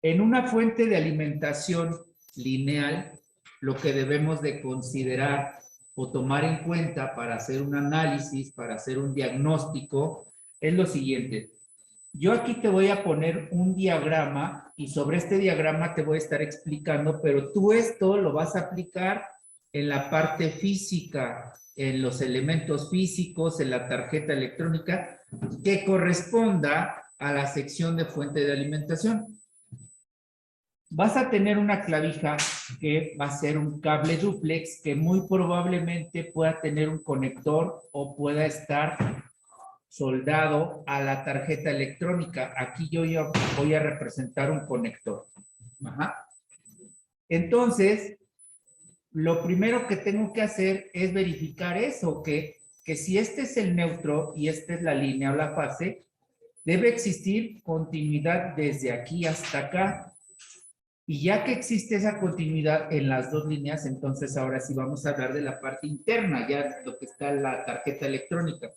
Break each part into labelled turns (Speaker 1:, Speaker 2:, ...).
Speaker 1: En una fuente de alimentación lineal, lo que debemos de considerar o tomar en cuenta para hacer un análisis, para hacer un diagnóstico, es lo siguiente. Yo aquí te voy a poner un diagrama y sobre este diagrama te voy a estar explicando, pero tú esto lo vas a aplicar en la parte física, en los elementos físicos, en la tarjeta electrónica, que corresponda a la sección de fuente de alimentación. Vas a tener una clavija que va a ser un cable dúplex que muy probablemente pueda tener un conector o pueda estar soldado a la tarjeta electrónica. Aquí yo voy a representar un conector. Ajá. Entonces, lo primero que tengo que hacer es verificar eso, que si este es el neutro y esta es la línea o la fase, debe existir continuidad desde aquí hasta acá. Y ya que existe esa continuidad en las dos líneas, entonces ahora sí vamos a hablar de la parte interna, ya lo que está en la tarjeta electrónica.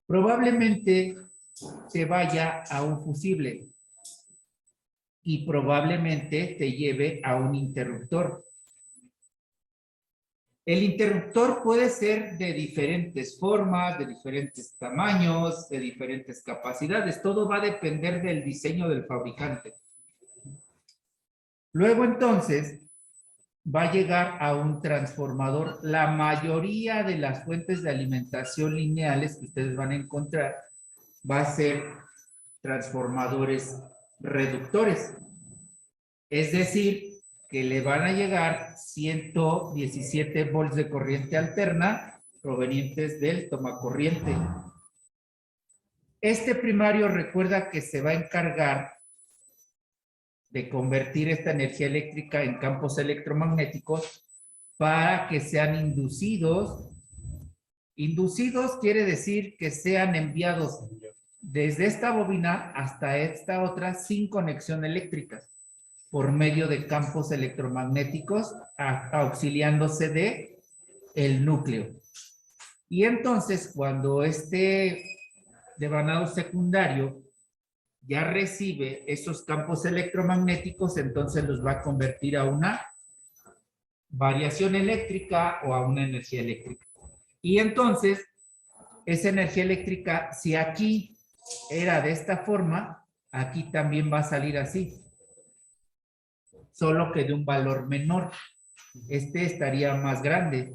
Speaker 1: Probablemente se vaya a un fusible y probablemente te lleve a un interruptor. El interruptor puede ser de diferentes formas, de diferentes tamaños, de diferentes capacidades. Todo va a depender del diseño del fabricante. Luego entonces va a llegar a un transformador. La mayoría de las fuentes de alimentación lineales que ustedes van a encontrar va a ser transformadores reductores. Es decir, que le van a llegar 117 volts de corriente alterna provenientes del tomacorriente. Este primario recuerda que se va a encargar de convertir esta energía eléctrica en campos electromagnéticos para que sean inducidos. Inducidos quiere decir que sean enviados desde esta bobina hasta esta otra sin conexión eléctrica, por medio de campos electromagnéticos auxiliándose de el núcleo. Y entonces cuando este devanado secundario ya recibe esos campos electromagnéticos, entonces los va a convertir a una variación eléctrica o a una energía eléctrica. Y entonces, esa energía eléctrica, si aquí era de esta forma, aquí también va a salir así. Solo que de un valor menor. Este estaría más grande.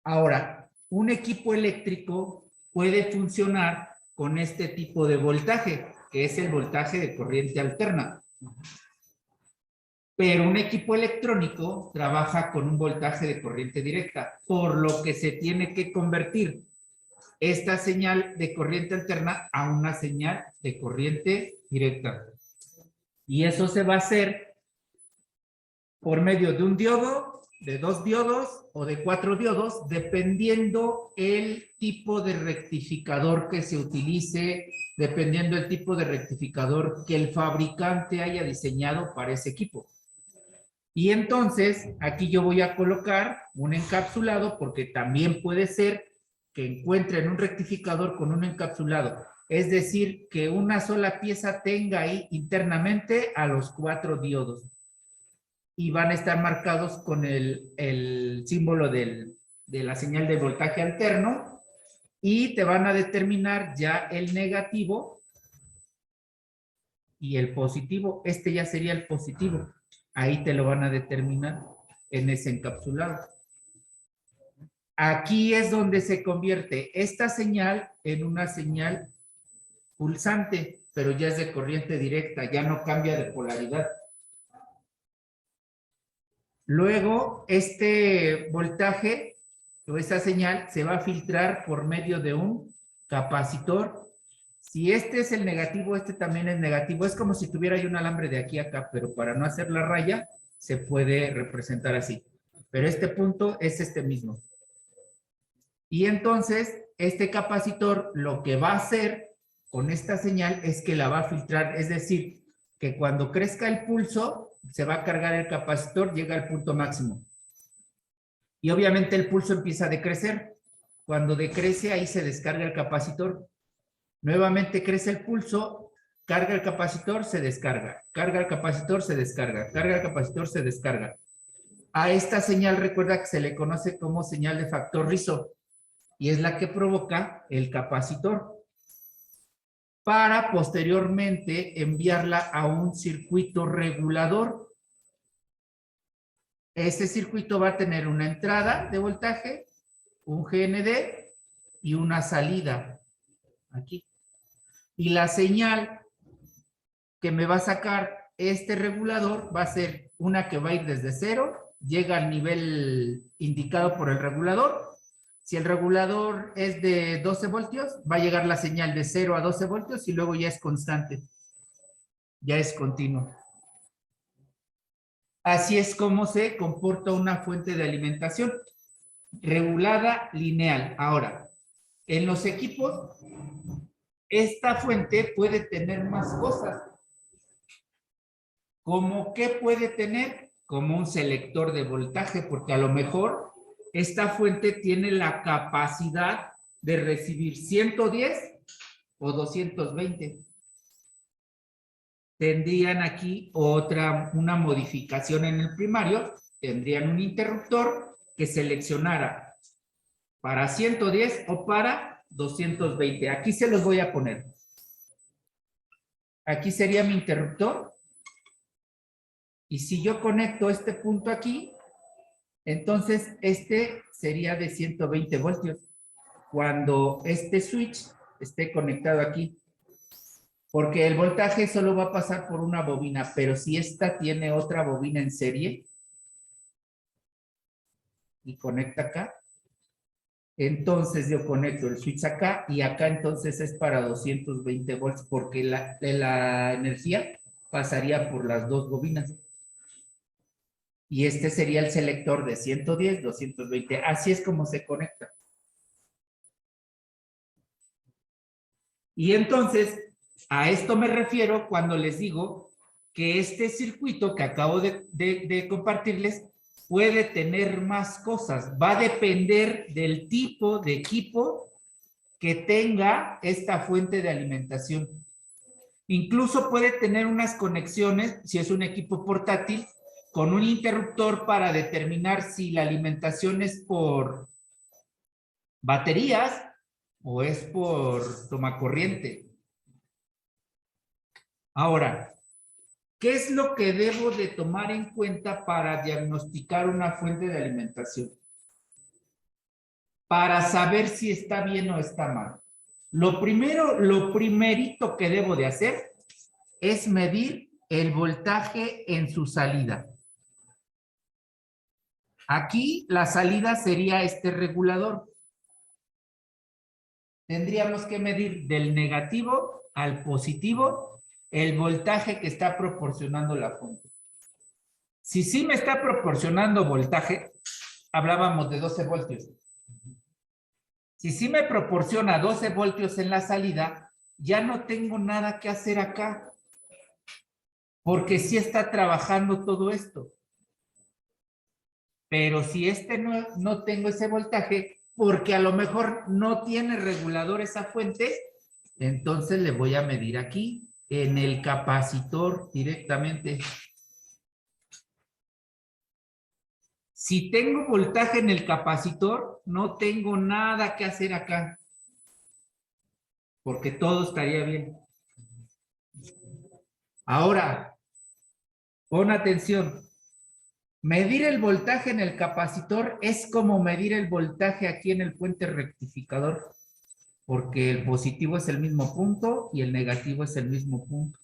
Speaker 1: Ahora, un equipo eléctrico puede funcionar con este tipo de voltaje, que es el voltaje de corriente alterna. Pero un equipo electrónico trabaja con un voltaje de corriente directa, por lo que se tiene que convertir esta señal de corriente alterna a una señal de corriente directa. Y eso se va a hacer por medio de un diodo, de 2 diodos o de 4 diodos, dependiendo el tipo de rectificador que se utilice, dependiendo el tipo de rectificador que el fabricante haya diseñado para ese equipo. Y entonces, aquí yo voy a colocar un encapsulado, porque también puede ser que encuentren un rectificador con un encapsulado. Es decir, que una sola pieza tenga ahí internamente a los 4 diodos. Y van a estar marcados con el símbolo de la señal de voltaje alterno. Y te van a determinar ya el negativo y el positivo. Este ya sería el positivo. Ahí te lo van a determinar en ese encapsulado. Aquí es donde se convierte esta señal en una señal pulsante, pero ya es de corriente directa, ya no cambia de polaridad. Luego, este voltaje o esta señal se va a filtrar por medio de un capacitor. Si este es el negativo, este también es negativo. Es como si tuviera yo un alambre de aquí a acá, pero para no hacer la raya, se puede representar así. Pero este punto es este mismo. Y entonces, este capacitor lo que va a hacer con esta señal es que la va a filtrar. Es decir, que cuando crezca el pulso, se va a cargar el capacitor, llega al punto máximo. Y obviamente el pulso empieza a decrecer. Cuando decrece, ahí se descarga el capacitor. Nuevamente crece el pulso, carga el capacitor, se descarga. Carga el capacitor, se descarga. Carga el capacitor, se descarga. A esta señal recuerda que se le conoce como señal de factor Rizo y es la que provoca el capacitor para posteriormente enviarla a un circuito regulador. Este circuito va a tener una entrada de voltaje, un GND y una salida aquí. Y la señal que me va a sacar este regulador va a ser una que va a ir desde 0, llega al nivel indicado por el regulador. Si el regulador es de 12 voltios, va a llegar la señal de 0 a 12 voltios y luego ya es constante, ya es continuo. Así es como se comporta una fuente de alimentación regulada lineal. Ahora, en los equipos, esta fuente puede tener más cosas. ¿Cómo qué puede tener? Como un selector de voltaje, porque a lo mejor esta fuente tiene la capacidad de recibir 110 o 220. Tendrían aquí una modificación en el primario, tendrían un interruptor que seleccionara para 110 o para 220. Aquí se los voy a poner. Aquí sería mi interruptor. Y si yo conecto este punto aquí, entonces este sería de 120 voltios. Cuando este switch esté conectado aquí. Porque el voltaje solo va a pasar por una bobina, pero si esta tiene otra bobina en serie y conecta acá, entonces yo conecto el switch acá y acá entonces es para 220 volts porque la energía pasaría por las dos bobinas. Y este sería el selector de 110, 220. Así es como se conecta. Y entonces, a esto me refiero cuando les digo que este circuito que acabo de compartirles puede tener más cosas. Va a depender del tipo de equipo que tenga esta fuente de alimentación. Incluso puede tener unas conexiones, si es un equipo portátil, con un interruptor para determinar si la alimentación es por baterías o es por tomacorriente. Ahora, ¿qué es lo que debo de tomar en cuenta para diagnosticar una fuente de alimentación? Para saber si está bien o está mal. Lo primerito que debo de hacer es medir el voltaje en su salida. Aquí la salida sería este regulador. Tendríamos que medir del negativo al positivo el voltaje que está proporcionando la fuente. Si sí me está proporcionando voltaje, hablábamos de 12 voltios. Si sí me proporciona 12 voltios en la salida, ya no tengo nada que hacer acá, porque sí está trabajando todo esto. Pero si no tengo ese voltaje, porque a lo mejor no tiene regulador esa fuente, entonces le voy a medir aquí, en el capacitor directamente. Si tengo voltaje en el capacitor, no tengo nada que hacer acá, porque todo estaría bien. Ahora, pon atención. Medir el voltaje en el capacitor es como medir el voltaje aquí en el puente rectificador, porque el positivo es el mismo punto y el negativo es el mismo punto.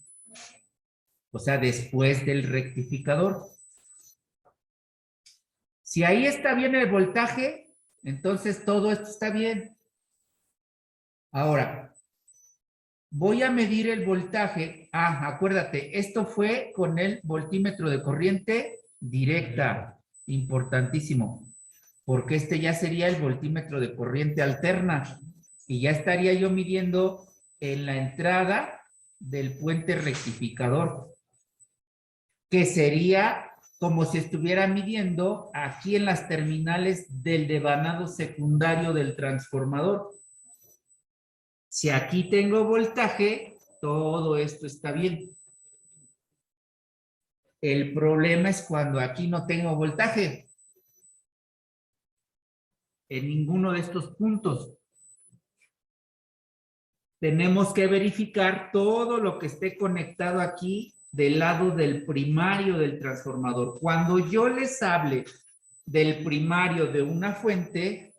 Speaker 1: O sea, después del rectificador. Si ahí está bien el voltaje, entonces todo esto está bien. Ahora, voy a medir el voltaje. Ah, acuérdate, esto fue con el voltímetro de corriente directa. Importantísimo. Porque este ya sería el voltímetro de corriente alterna. Y ya estaría yo midiendo en la entrada del puente rectificador. Que sería como si estuviera midiendo aquí en las terminales del devanado secundario del transformador. Si aquí tengo voltaje, todo esto está bien. El problema es cuando aquí no tengo voltaje en ninguno de estos puntos. Tenemos que verificar todo lo que esté conectado aquí del lado del primario del transformador. Cuando yo les hable del primario de una fuente,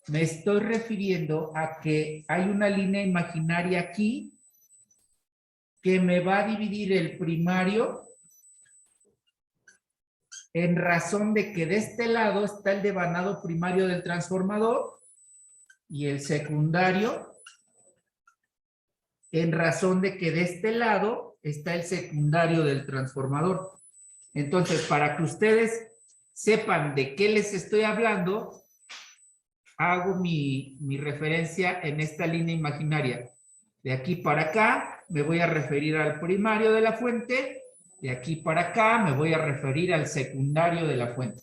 Speaker 1: me estoy refiriendo a que hay una línea imaginaria aquí que me va a dividir el primario en razón de que de este lado está el devanado primario del transformador y el secundario en razón de que de este lado está el secundario del transformador. Entonces, para que ustedes sepan de qué les estoy hablando, hago mi referencia en esta línea imaginaria. De aquí para acá me voy a referir al primario de la fuente, de aquí para acá me voy a referir al secundario de la fuente.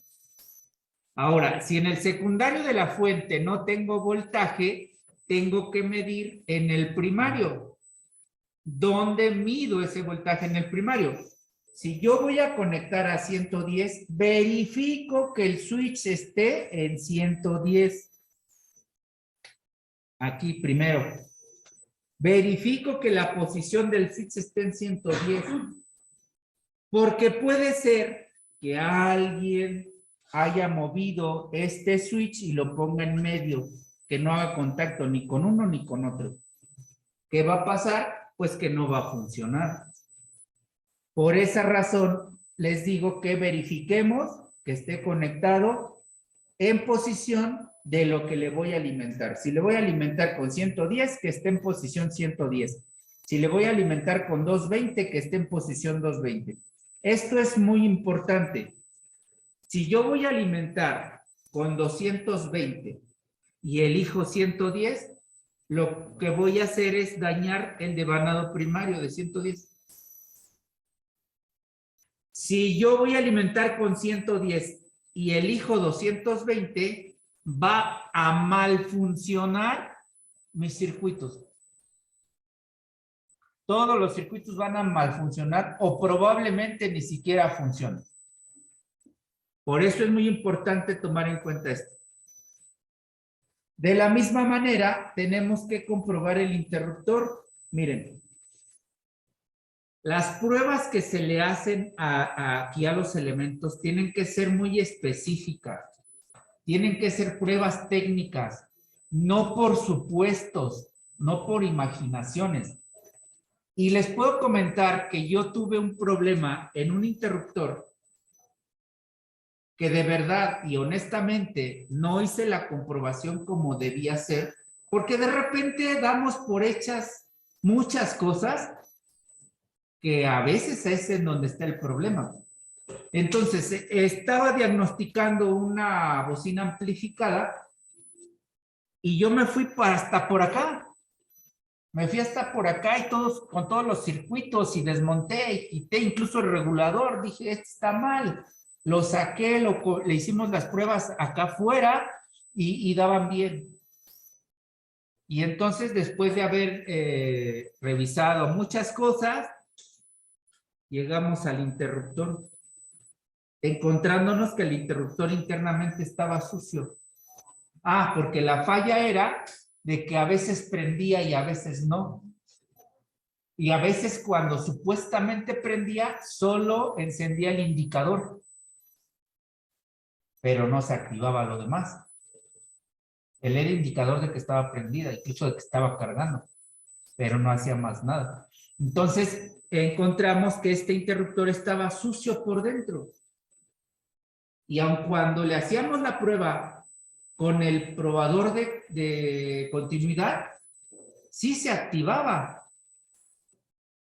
Speaker 1: Ahora, si en el secundario de la fuente no tengo voltaje, tengo que medir en el primario. ¿Dónde mido ese voltaje en el primario? Si yo voy a conectar a 110, verifico que el switch esté en 110. Aquí primero. Verifico que la posición del switch esté en 110. Porque puede ser que alguien haya movido este switch y lo ponga en medio, que no haga contacto ni con uno ni con otro. ¿Qué va a pasar? Pues que no va a funcionar. Por esa razón, les digo que verifiquemos que esté conectado en posición de lo que le voy a alimentar. Si le voy a alimentar con 110, que esté en posición 110. Si le voy a alimentar con 220, que esté en posición 220. Esto es muy importante. Si yo voy a alimentar con 220 y elijo 110, lo que voy a hacer es dañar el devanado primario de 110. Si yo voy a alimentar con 110 y elijo 220, va a mal funcionar mis circuitos. Todos los circuitos van a mal funcionar o probablemente ni siquiera funcionen. Por eso es muy importante tomar en cuenta esto. De la misma manera, tenemos que comprobar el interruptor. Miren, las pruebas que se le hacen aquí a los elementos tienen que ser muy específicas. Tienen que ser pruebas técnicas, no por supuestos, no por imaginaciones. Y les puedo comentar que yo tuve un problema en un interruptor que de verdad y honestamente no hice la comprobación como debía ser, porque de repente damos por hechas muchas cosas que a veces es en donde está el problema. Entonces, estaba diagnosticando una bocina amplificada y yo me fui hasta por acá. Me fui hasta por acá y con todos los circuitos y desmonté y quité incluso el regulador. Dije, esto está mal. Lo saqué, le hicimos las pruebas acá afuera y daban bien. Y entonces, después de haber revisado muchas cosas, llegamos al interruptor, encontrándonos que el interruptor internamente estaba sucio. Ah, porque la falla era de que a veces prendía y a veces no. Y a veces cuando supuestamente prendía, solo encendía el indicador, pero no se activaba lo demás. Él era indicador de que estaba prendida, incluso de que estaba cargando, pero no hacía más nada. Entonces, encontramos que este interruptor estaba sucio por dentro. Y aun cuando le hacíamos la prueba con el probador de continuidad, sí se activaba.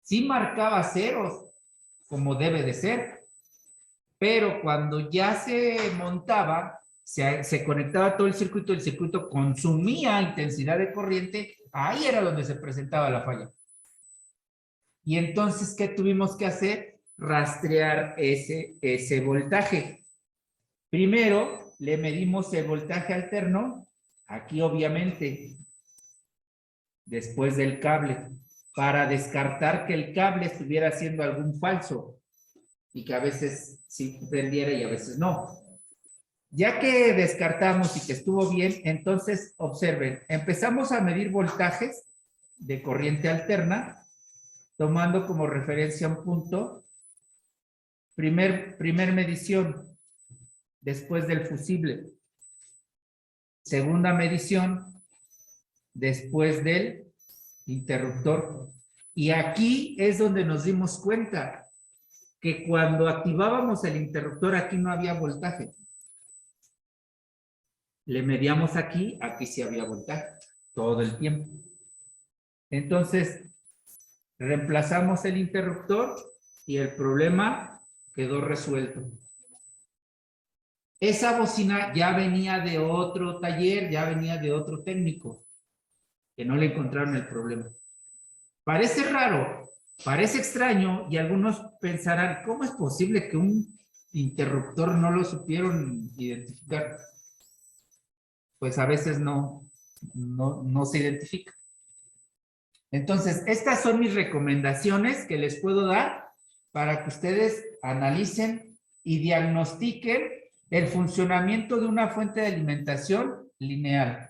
Speaker 1: Sí marcaba ceros, como debe de ser. Pero cuando ya se montaba, se conectaba todo el circuito consumía intensidad de corriente, ahí era donde se presentaba la falla. Y entonces, ¿qué tuvimos que hacer? Rastrear ese voltaje. Primero, le medimos el voltaje alterno, aquí obviamente, después del cable, para descartar que el cable estuviera haciendo algún falso y que a veces sí prendiera y a veces no. Ya que descartamos y que estuvo bien, entonces observen, empezamos a medir voltajes de corriente alterna, tomando como referencia un punto. Primer medición, después del fusible. Segunda medición, después del interruptor. Y aquí es donde nos dimos cuenta que cuando activábamos el interruptor, aquí no había voltaje. Le medíamos aquí sí había voltaje, todo el tiempo. Entonces, reemplazamos el interruptor y el problema quedó resuelto. Esa bocina ya venía de otro taller, ya venía de otro técnico, que no le encontraron el problema. Parece raro, parece extraño, y algunos pensarán, ¿cómo es posible que un interruptor no lo supieron identificar? Pues a veces no se identifica. Entonces, estas son mis recomendaciones que les puedo dar para que ustedes analicen y diagnostiquen el funcionamiento de una fuente de alimentación lineal.